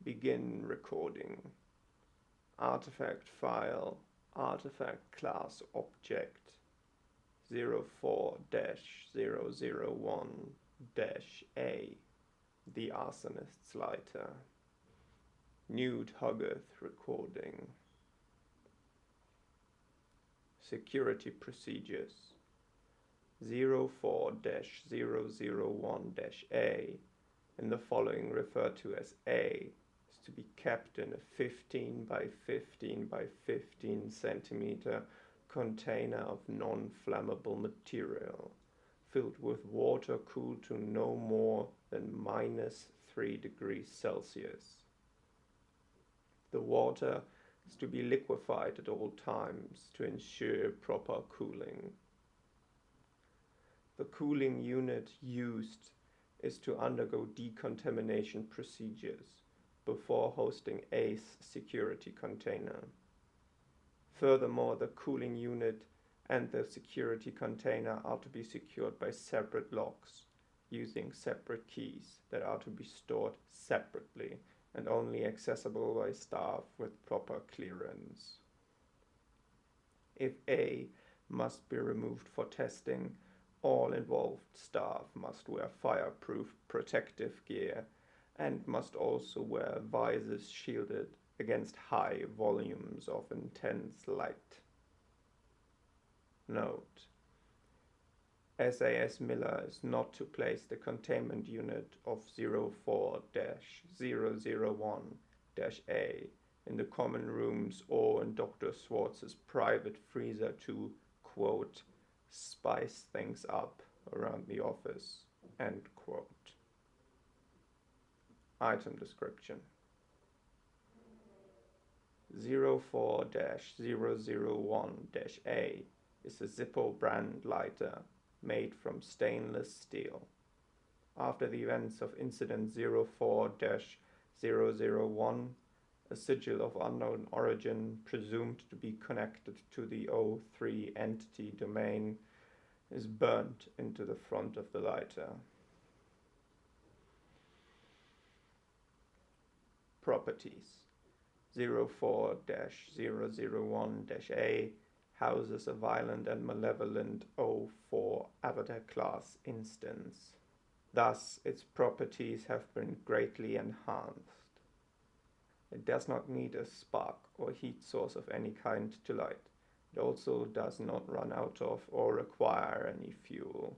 Begin recording. Artifact file, artifact class object 04-001-A, the arsonist's lighter. Nude Hogarth recording. Security procedures 04-001-A, in the following referred to as A, is to be kept in a 15 by 15 by 15 centimeter container of non-flammable material, filled with water cooled to no more than -3 degrees Celsius. The water is to be liquefied at all times to ensure proper cooling. The cooling unit used is to undergo decontamination procedures before hosting A's security container. Furthermore, the cooling unit and the security container are to be secured by separate locks using separate keys that are to be stored separately and only accessible by staff with proper clearance. If A must be removed for testing, all involved staff must wear fireproof protective gear and must also wear visors shielded against high volumes of intense light. Note: SAS Miller is not to place the containment unit of 04-001-A in the common rooms or in Dr. Schwartz's private freezer to, quote, spice things up around the office, end quote. Item description: 04-001-A is a Zippo brand lighter made from stainless steel. After the events of incident 04-001, a sigil of unknown origin, presumed to be connected to the O3 entity domain, is burnt into the front of the lighter. Properties: 04-001-A houses a violent and malevolent O4 avatar class instance. Thus, its properties have been greatly enhanced. It does not need a spark or heat source of any kind to light. It also does not run out of or require any fuel.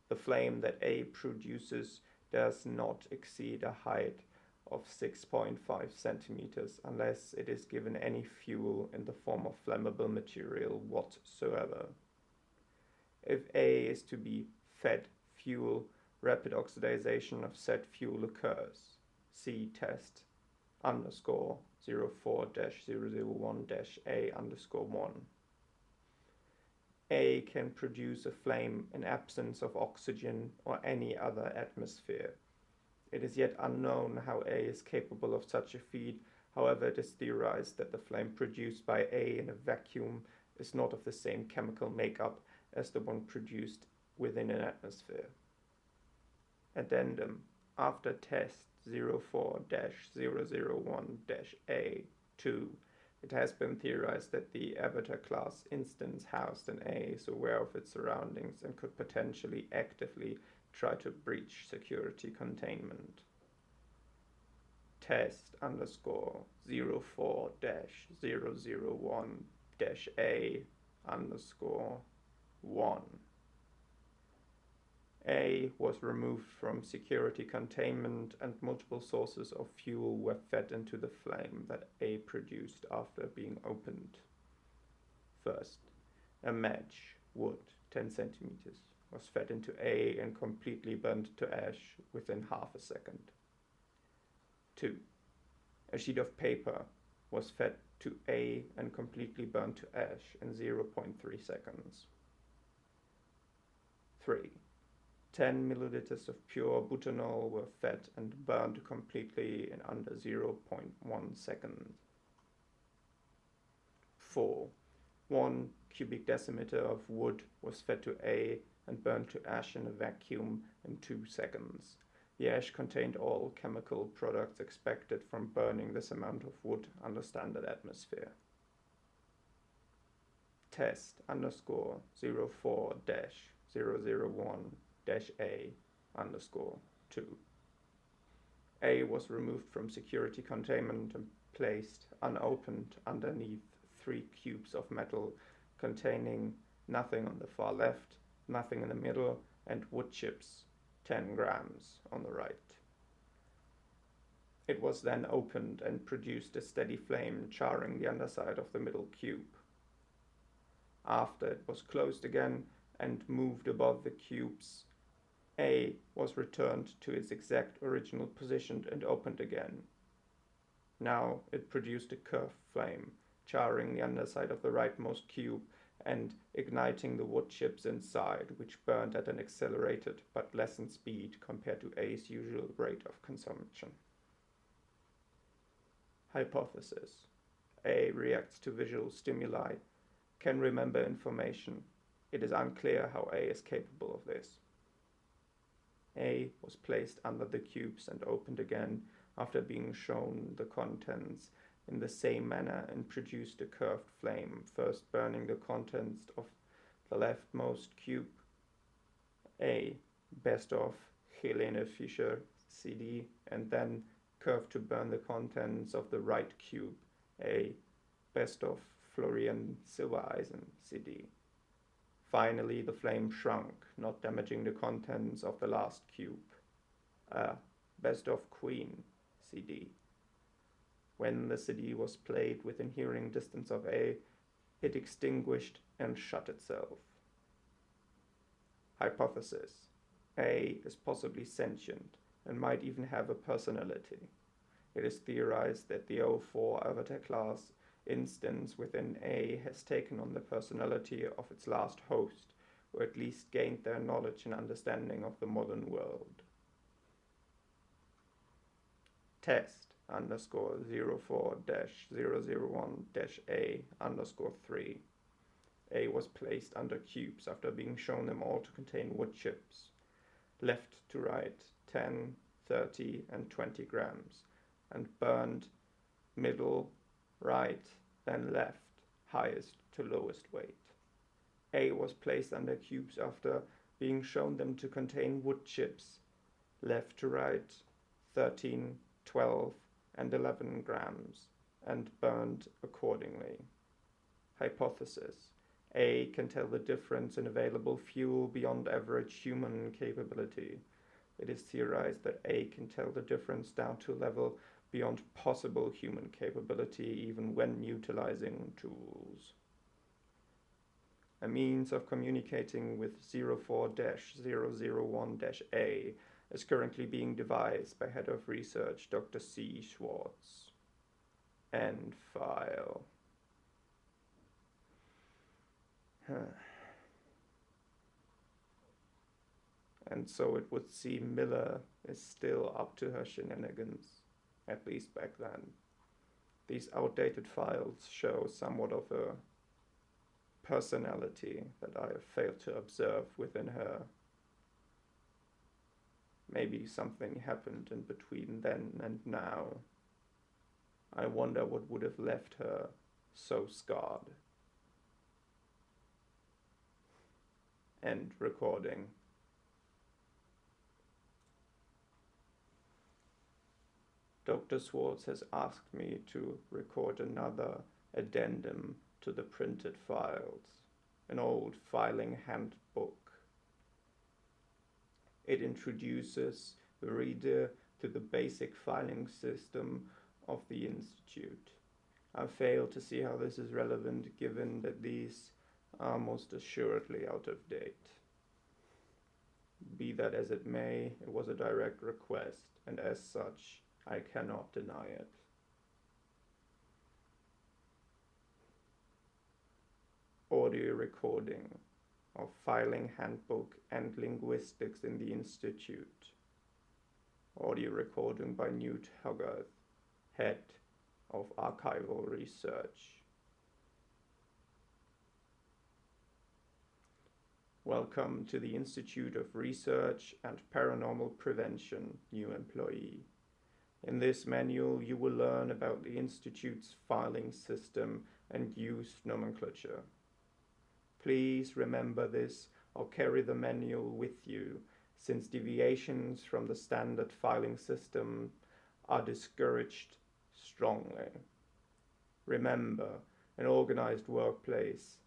The flame that A produces does not exceed a height of 6.5 centimeters unless it is given any fuel in the form of flammable material whatsoever. If A is to be fed fuel, rapid oxidation of said fuel occurs. See test _04-001-A_1. A can produce a flame in absence of oxygen or any other atmosphere. It is yet unknown how A is capable of such a feat. However, it is theorized that the flame produced by A in a vacuum is not of the same chemical makeup as the one produced within an atmosphere. Addendum: after test 04-001-A2, it has been theorized that the avatar class instance housed in A is aware of its surroundings and could potentially actively try to breach security containment. Test _04-001-A_1. A was removed from security containment and multiple sources of fuel were fed into the flame that A produced after being opened. First, a match, wood, 10 centimeters, was fed into A and completely burnt to ash within half a second. 2. A sheet of paper was fed to A and completely burnt to ash in 0.3 seconds. 3. 10 milliliters of pure butanol were fed and burned completely in under 0.1 second. 4. 1 cubic decimeter of wood was fed to A and burned to ash in a vacuum in 2 seconds. The ash contained all chemical products expected from burning this amount of wood under standard atmosphere. Test underscore 04-001-A underscore 2. A was removed from security containment and placed unopened underneath 3 cubes of metal containing nothing on the far left, nothing in the middle, and wood chips, 10 grams, on the right. It was then opened and produced a steady flame charring the underside of the middle cube. After it was closed again and moved above the cubes, A was returned to its exact original position and opened again. Now it produced a curved flame, charring the underside of the rightmost cube and igniting the wood chips inside, which burned at an accelerated but lessened speed compared to A's usual rate of consumption. Hypothesis. A reacts to visual stimuli, can remember information. It is unclear how A is capable of this. A was placed under the cubes and opened again after being shown the contents in the same manner and produced a curved flame, first burning the contents of the leftmost cube. A. Best of Helene Fischer CD, and then curved to burn the contents of the right cube. A. Best of Florian Silbereisen CD. Finally, the flame shrunk, not damaging the contents of the last cube. Best of Queen CD. When the CD was played within hearing distance of A, it extinguished and shut itself. Hypothesis. A is possibly sentient and might even have a personality. It is theorized that the 04 avatar class instance within A has taken on the personality of its last host, or at least gained their knowledge and understanding of the modern world. Test underscore 04-001-A underscore 3. A was placed under cubes after being shown them all to contain wood chips. Left to right 10, 30, and 20 grams, and burned middle, right, then left, highest to lowest weight. A was placed under cubes after being shown them to contain wood chips. Left to right 13, 12, and 11 grams, and burned accordingly. Hypothesis. A can tell the difference in available fuel beyond average human capability. It is theorized that A can tell the difference down to a level beyond possible human capability even when utilizing tools. A means of communicating with 04-001-A is currently being devised by Head of Research Dr. C. Schwartz. End file. And so it would seem Miller is still up to her shenanigans, at least back then. These outdated files show somewhat of a personality that I have failed to observe within her. Maybe something happened in between then and now. I wonder what would have left her so scarred. End recording. Dr. Schwartz has asked me to record another addendum to the printed files, an old filing handbook. It introduces the reader to the basic filing system of the Institute. I fail to see how this is relevant given that these are most assuredly out of date. Be that as it may, it was a direct request, and as such, I cannot deny it. Audio recording of Filing Handbook and Linguistics in the Institute. Audio recording by Newt Hogarth, Head of Archival Research. Welcome to the Institute of Research and Paranormal Prevention, new employee. In this manual, you will learn about the Institute's filing system and used nomenclature. Please remember this or carry the manual with you, since deviations from the standard filing system are discouraged strongly. Remember, an organized workplace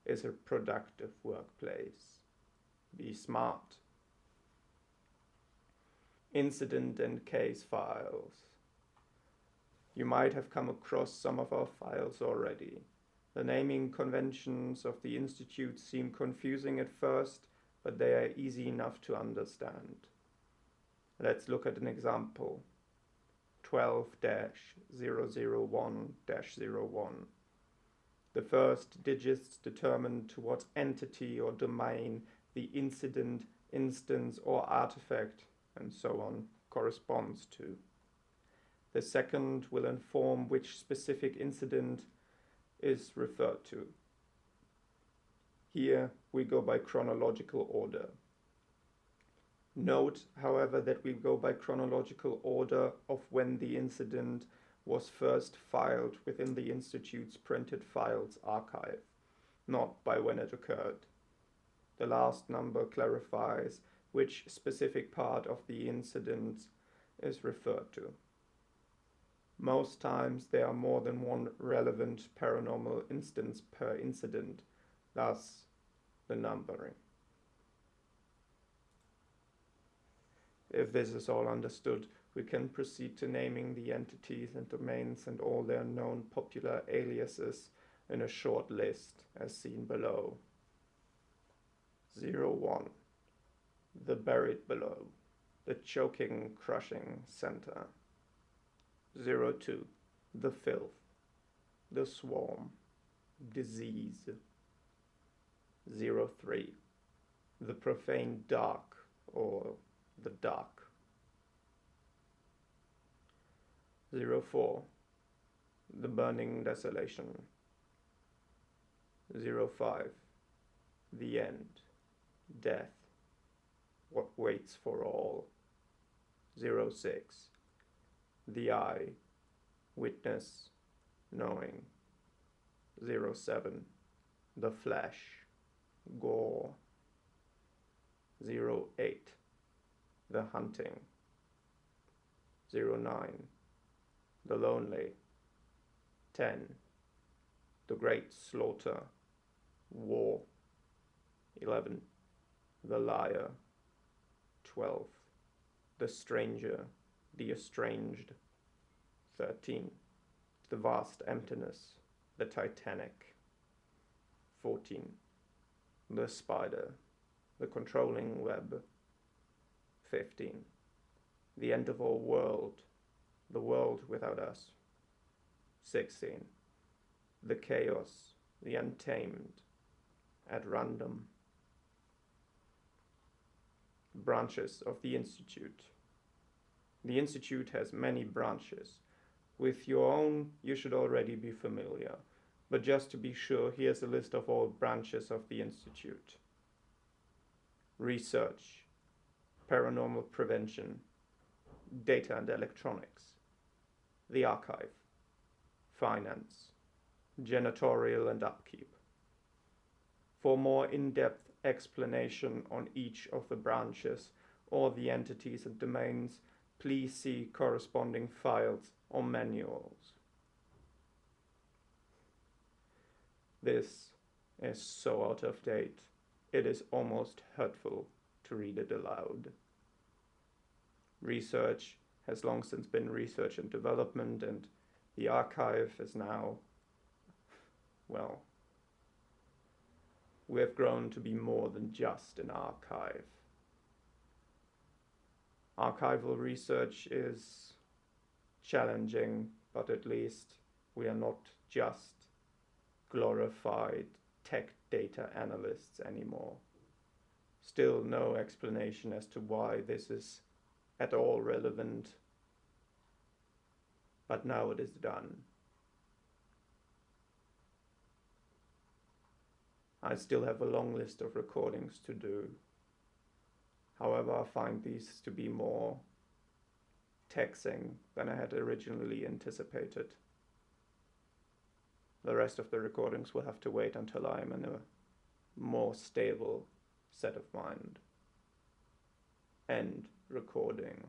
is a productive workplace. Be smart. Incident and case files. You might have come across some of our files already. The naming conventions of the Institute seem confusing at first, but they are easy enough to understand. Let's look at an example. 12-001-01. The first digits determine to what entity or domain the incident, instance, or artifact, and so on, corresponds to. The second will inform which specific incident is referred to. Here we go by chronological order. Note, however, that we go by chronological order of when the incident was first filed within the Institute's printed files archive, not by when it occurred. The last number clarifies which specific part of the incident is referred to. Most times there are more than one relevant paranormal instance per incident, thus the numbering. If this is all understood, we can proceed to naming the entities and domains and all their known popular aliases in a short list, as seen below. 01. The buried below, the choking, crushing center. 02. The filth, the swarm, disease. 03. The profane dark, or the dark. 04. The burning desolation. 05. The end, death, what waits for all. 06. The eye, witness, knowing. 07. The flesh, gore. 08. The hunting. 09. The lonely. 10. The great slaughter, war. 11. The liar. 12. The stranger, the estranged. 13. The vast emptiness, the Titanic. 14. The spider, the controlling web. 15. The end of all world, the world without us. 16. The chaos, the untamed, at random. Branches of the Institute. The Institute has many branches. With your own, you should already be familiar, but just to be sure, here's a list of all branches of the Institute. Research, paranormal prevention, data and electronics, the archive, finance, janitorial and upkeep. For more in-depth explanation on each of the branches or the entities and domains, please see corresponding files or manuals. This is so out of date, it is almost hurtful to read it aloud. Research has long since been research and development, and the archive is now, well, we have grown to be more than just an archive. Archival research is challenging, but at least we are not just glorified tech data analysts anymore. Still no explanation as to why this is at all relevant, but now it is done. I still have a long list of recordings to do. However, I find these to be more taxing than I had originally anticipated. The rest of the recordings will have to wait until I'm in a more stable set of mind. End recording.